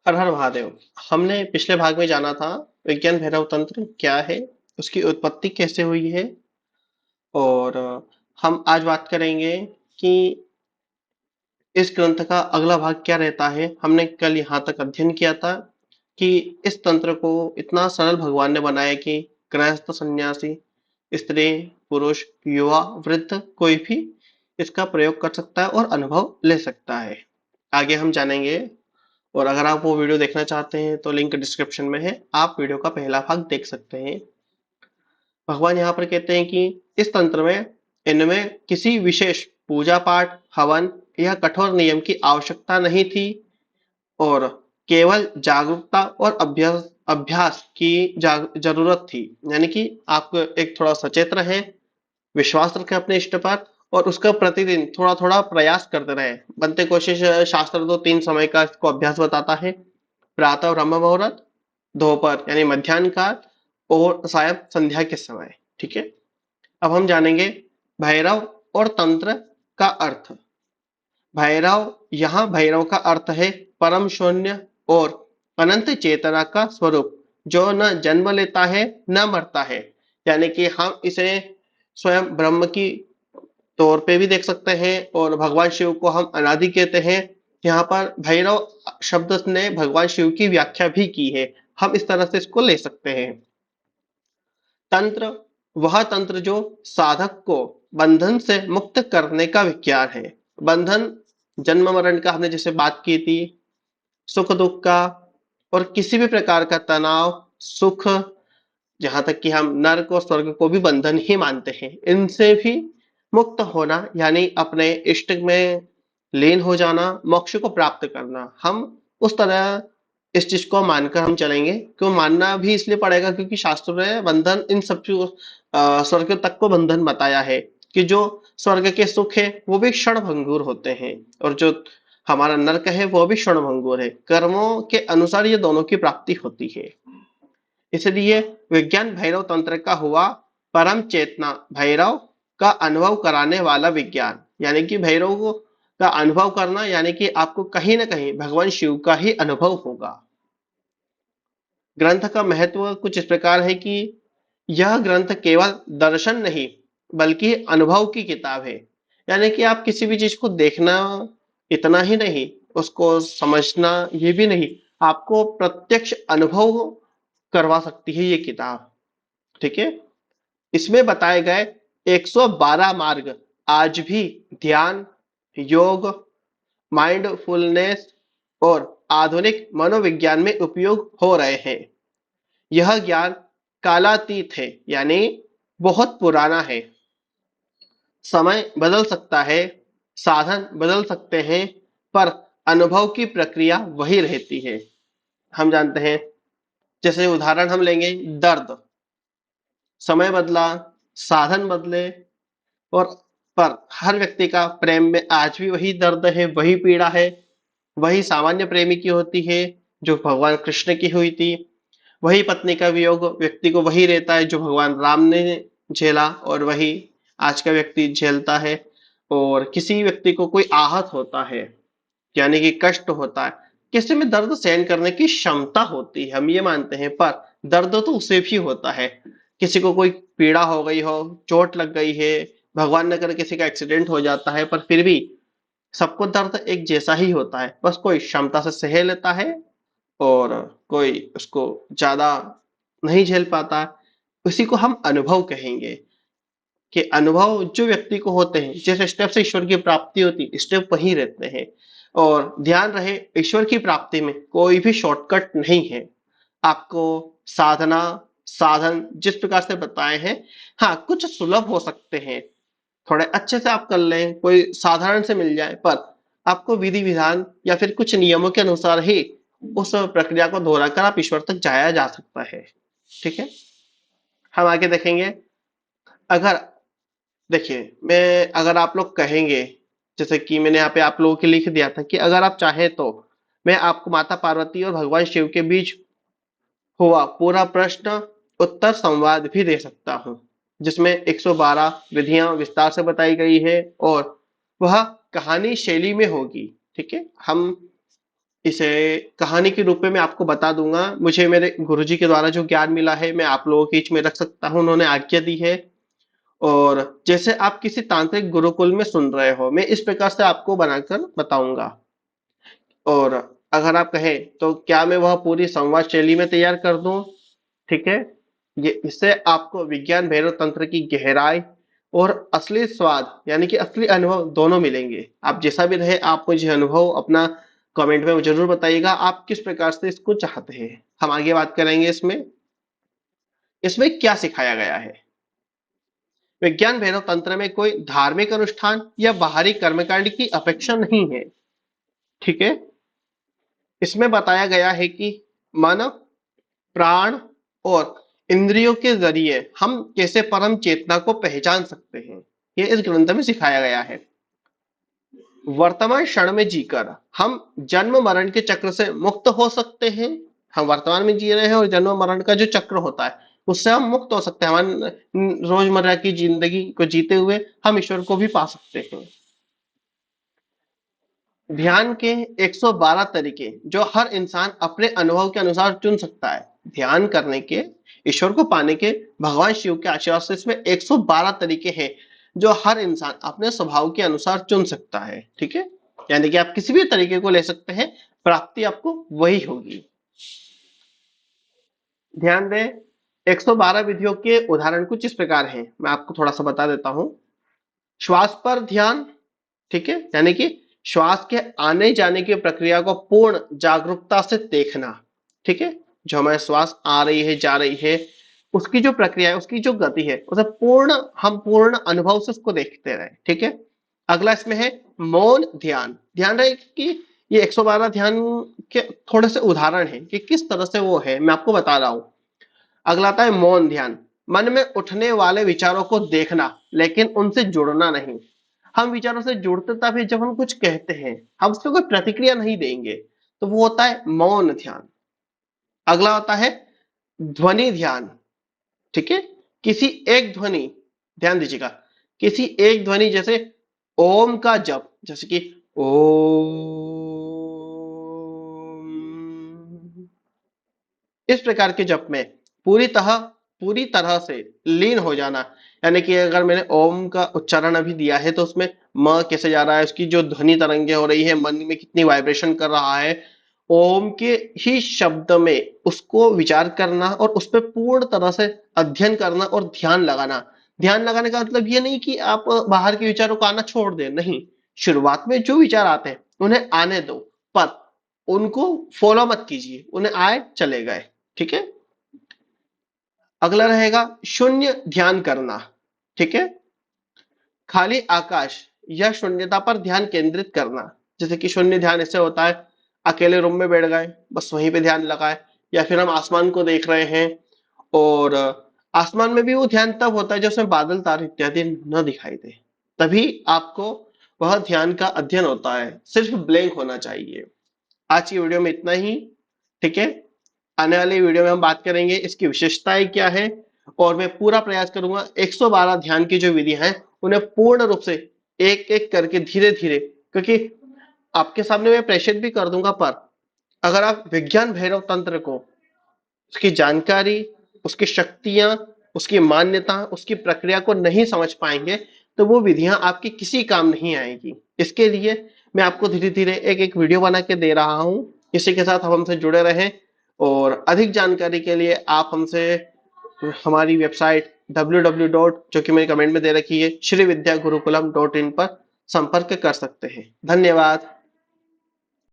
हर हर महादेव। हमने पिछले भाग में जाना था विज्ञान भैरव तंत्र क्या है, उसकी उत्पत्ति कैसे हुई है। और हम आज बात करेंगे कि इस ग्रंथ का अगला भाग क्या रहता है। हमने कल यहाँ तक अध्ययन किया था कि इस तंत्र को इतना सरल भगवान ने बनाया कि गृहस्थ, सन्यासी, स्त्री, पुरुष, युवा, वृद्ध कोई भी इसका प्रयोग कर सकता है और अनुभव ले सकता है। आगे हम जानेंगे। और अगर आप वो वीडियो देखना चाहते हैं तो लिंक डिस्क्रिप्शन में है, आप वीडियो का पहला भाग देख सकते हैं। भगवान यहाँ पर कहते हैं कि इस तंत्र में इनमें किसी विशेष पूजा पाठ, हवन या कठोर नियम की आवश्यकता नहीं थी, और केवल जागरूकता और अभ्यास अभ्यास की जरूरत थी। यानी कि आप एक थोड़ा सचेत रहें, विश्वास रखें अपने इष्ट पर, और उसका प्रतिदिन थोड़ा थोड़ा प्रयास करते रहे। बनते कोशिश। शास्त्र तो 3 समय का इसको अभ्यास बताता है: प्रातः ब्रह्म मुहूर्त, दोपहर यानी मध्यान्ह काल, और सायं संध्या के समय। ठीक है। अब हम जानेंगे भैरव और तंत्र का अर्थ। भैरव, यहाँ भैरव का अर्थ है परम शून्य और अनंत चेतना का स्वरूप, जो न जन्म लेता है न मरता है। यानी कि हम इसे स्वयं ब्रह्म की तौर पे भी देख सकते हैं, और भगवान शिव को हम अनादि कहते हैं। यहाँ पर भैरव शब्द ने भगवान शिव की व्याख्या भी की है, हम इस तरह से इसको ले सकते हैं। तंत्र, वह तंत्र जो साधक को बंधन से मुक्त करने का विज्ञान है। बंधन, जन्म मरण का हमने जैसे बात की थी, सुख दुख का, और किसी भी प्रकार का तनाव, सुख, जहां तक कि हम नर्क और स्वर्ग को भी बंधन ही मानते हैं, इनसे भी मुक्त होना, यानी अपने इष्ट में लीन हो जाना, मोक्ष को प्राप्त करना। हम उस तरह इस चीज को मानकर हम चलेंगे, क्यों मानना भी इसलिए पड़ेगा क्योंकि शास्त्रों ने बंधन इन सब चीजों, स्वर्ग तक को बंधन बताया है कि जो स्वर्ग के सुख है वो भी क्षण भंगुर होते हैं, और जो हमारा नरक है वो भी क्षण भंगुर है। कर्मों के अनुसार ये दोनों की प्राप्ति होती है। इसलिए विज्ञान भैरव तंत्र का हुआ परम चेतना भैरव का अनुभव कराने वाला विज्ञान। यानी कि भैरव का अनुभव करना, यानी कि आपको कहीं ना कहीं भगवान शिव का ही अनुभव होगा। ग्रंथ का महत्व कुछ इस प्रकार है कि यह ग्रंथ केवल दर्शन नहीं बल्कि अनुभव की किताब है। यानी कि आप किसी भी चीज को देखना इतना ही नहीं, उसको समझना ये भी नहीं, आपको प्रत्यक्ष अनुभव करवा सकती है ये किताब। ठीक है। इसमें बताए गए 112 मार्ग आज भी ध्यान, योग, माइंडफुलनेस और आधुनिक मनोविज्ञान में उपयोग हो रहे हैं। यह ज्ञान कालातीत है, यानी बहुत पुराना है। समय बदल सकता है, साधन बदल सकते हैं, पर अनुभव की प्रक्रिया वही रहती है। हम जानते हैं, जैसे उदाहरण हम लेंगे, दर्द, समय बदला, साधन बदले, और पर हर व्यक्ति का प्रेम में आज भी वही दर्द है, वही पीड़ा है। वही सामान्य प्रेमी की होती है जो भगवान कृष्ण की हुई थी। वही पत्नी का वियोग व्यक्ति को वही रहता है जो भगवान राम ने झेला, और वही आज का व्यक्ति झेलता है। और किसी व्यक्ति को कोई आहत होता है, यानी कि कष्ट होता है, किसी में दर्द सहन करने की क्षमता होती है, हम ये मानते हैं, पर दर्द तो उसे भी होता है। किसी को कोई पीड़ा हो गई हो, चोट लग गई है, भगवान न करे किसी का एक्सीडेंट हो जाता है, पर फिर भी सबको दर्द एक जैसा ही होता है, बस कोई क्षमता से सह लेता है और कोई उसको ज्यादा नहीं झेल पाता। उसी को हम अनुभव कहेंगे, कि अनुभव जो व्यक्ति को होते हैं, जिस स्टेप से ईश्वर की प्राप्ति होती है, स्टेप वही रहते हैं। और ध्यान रहे, ईश्वर की प्राप्ति में कोई भी शॉर्टकट नहीं है। आपको साधना, साधन जिस प्रकार से बताए हैं, हाँ कुछ सुलभ हो सकते हैं, थोड़े अच्छे से आप कर लें, कोई साधारण से मिल जाए, पर आपको विधि विधान या फिर कुछ नियमों के अनुसार ही उस प्रक्रिया को दोहराकर आप ईश्वर तक जाया जा सकता है। ठीक है। हम आगे देखेंगे। अगर, देखिए, मैं अगर आप लोग कहेंगे, जैसे कि मैंने यहाँ पे आप लोगों के लिख दिया था कि अगर आप चाहें तो मैं आपको माता पार्वती और भगवान शिव के बीच हुआ पूरा प्रश्न उत्तर संवाद भी दे सकता हूँ, जिसमें 112 विधियां विस्तार से बताई गई है, और वह कहानी शैली में होगी। ठीक है। हम इसे कहानी के रूप में मैं आपको बता दूंगा। मुझे मेरे गुरुजी के द्वारा जो ज्ञान मिला है मैं आप लोगों के बीच में रख सकता हूँ, उन्होंने आज्ञा दी है। और जैसे आप किसी तांत्रिक गुरुकुल में सुन रहे हो, मैं इस प्रकार से आपको बनाकर बताऊंगा। और अगर आप कहें तो क्या मैं वह पूरी संवाद शैली में तैयार कर दूं? ठीक है। ये इससे आपको विज्ञान भैरव तंत्र की गहराई और असली स्वाद यानी कि असली अनुभव दोनों मिलेंगे। आप जैसा भी रहे, आप मुझे अनुभव अपना कमेंट में जरूर बताइएगा, आप किस प्रकार से इसको चाहते हैं। हम आगे बात करेंगे इसमें इसमें क्या सिखाया गया है। विज्ञान भैरव तंत्र में कोई धार्मिक अनुष्ठान या बाहरी कर्मकांड की अपेक्षा नहीं है। ठीक है। इसमें बताया गया है कि मानव प्राण और इंद्रियों के जरिए हम कैसे परम चेतना को पहचान सकते हैं, ये इस ग्रंथ में सिखाया गया है। वर्तमान क्षण में जीकर हम जन्म मरण के चक्र से मुक्त हो सकते हैं। हम वर्तमान में जी रहे हैं और जन्म मरण का जो चक्र होता है उससे हम मुक्त हो सकते हैं। हमारे रोजमर्रा की जिंदगी को जीते हुए हम ईश्वर को भी पा सकते हैं। ध्यान के 112 तरीके जो हर इंसान अपने अनुभव के अनुसार चुन सकता है। ध्यान करने के, ईश्वर को पाने के, भगवान शिव के आशीर्वाद से इसमें 112 तरीके हैं जो हर इंसान अपने स्वभाव के अनुसार चुन सकता है। ठीक है। यानी कि आप किसी भी तरीके को ले सकते हैं, प्राप्ति आपको वही होगी। ध्यान दें, 112 विधियों के उदाहरण कुछ इस प्रकार हैं, मैं आपको थोड़ा सा बता देता हूं। श्वास पर ध्यान। ठीक है। यानी कि श्वास के आने जाने की प्रक्रिया को पूर्ण जागरूकता से देखना। ठीक है। जो हमारे श्वास आ रही है जा रही है, उसकी जो प्रक्रिया है, उसकी जो गति है, उसे हम पूर्ण अनुभव से उसको देखते रहे। ठीक है। अगला इसमें है मौन ध्यान। ध्यान रहे कि ये 112 ध्यान के थोड़े से उदाहरण हैं कि किस तरह से वो है, मैं आपको बता रहा हूं। अगला आता है मौन ध्यान। मन में उठने वाले विचारों को देखना लेकिन उनसे जुड़ना नहीं। हम विचारों से जुड़ते तब है जब हम कुछ कहते हैं, हम उसको कोई प्रतिक्रिया नहीं देंगे, तो वो होता है मौन ध्यान। अगला होता है ध्वनि ध्यान। ठीक है। किसी एक ध्वनि, ध्यान दीजिएगा, किसी एक ध्वनि जैसे ओम का जप, जैसे कि ओम, इस प्रकार के जप में पूरी तरह से लीन हो जाना। यानी कि अगर मैंने ओम का उच्चारण अभी दिया है तो उसमें म कैसे जा रहा है, उसकी जो ध्वनि तरंगे हो रही है, मन में कितनी वाइब्रेशन कर रहा है, ओम के ही शब्द में उसको विचार करना और उस पर पूर्ण तरह से अध्ययन करना और ध्यान लगाना। ध्यान लगाने का मतलब ये नहीं कि आप बाहर के विचारों को आना छोड़ दें, नहीं। शुरुआत में जो विचार आते हैं उन्हें आने दो, पर उनको फॉलो मत कीजिए, उन्हें आए चले गए। ठीक है। अगला रहेगा शून्य ध्यान करना। ठीक है। खाली आकाश या शून्यता पर ध्यान केंद्रित करना। जैसे कि शून्य ध्यान ऐसे होता है, अकेले रूम में बैठ गए, बस वहीं पे ध्यान लगाए, या फिर हम आसमान को देख रहे हैं और आसमान में भी वो ध्यान तब होता है जब उसमें बादल तारे इत्यादि न दिखाई दे, तभी आपको वह ध्यान का अध्ययन होता है। सिर्फ ब्लैंक होना चाहिए। आज की वीडियो में इतना ही। ठीक है। आने वाली वीडियो में हम बात करेंगे इसकी विशेषताएं क्या है, और मैं पूरा प्रयास करूंगा 112 ध्यान की जो विधि है उन्हें पूर्ण रूप से एक एक करके धीरे धीरे, क्योंकि आपके सामने मैं प्रेषित भी कर दूंगा, पर अगर आप विज्ञान भैरव तंत्र को, उसकी जानकारी, उसकी शक्तियां, उसकी मान्यता, उसकी प्रक्रिया को नहीं समझ पाएंगे तो वो विधियां आपकी किसी काम नहीं आएगी। इसके लिए मैं आपको धीरे धीरे एक एक वीडियो बना के दे रहा हूं। इसी के साथ आप हमसे जुड़े रहें, और अधिक जानकारी के लिए आप हमसे हमारी वेबसाइट www जो कि मैंने कमेंट में दे रखी है, श्री विद्या गुरुकुलम .in पर संपर्क कर सकते हैं। धन्यवाद।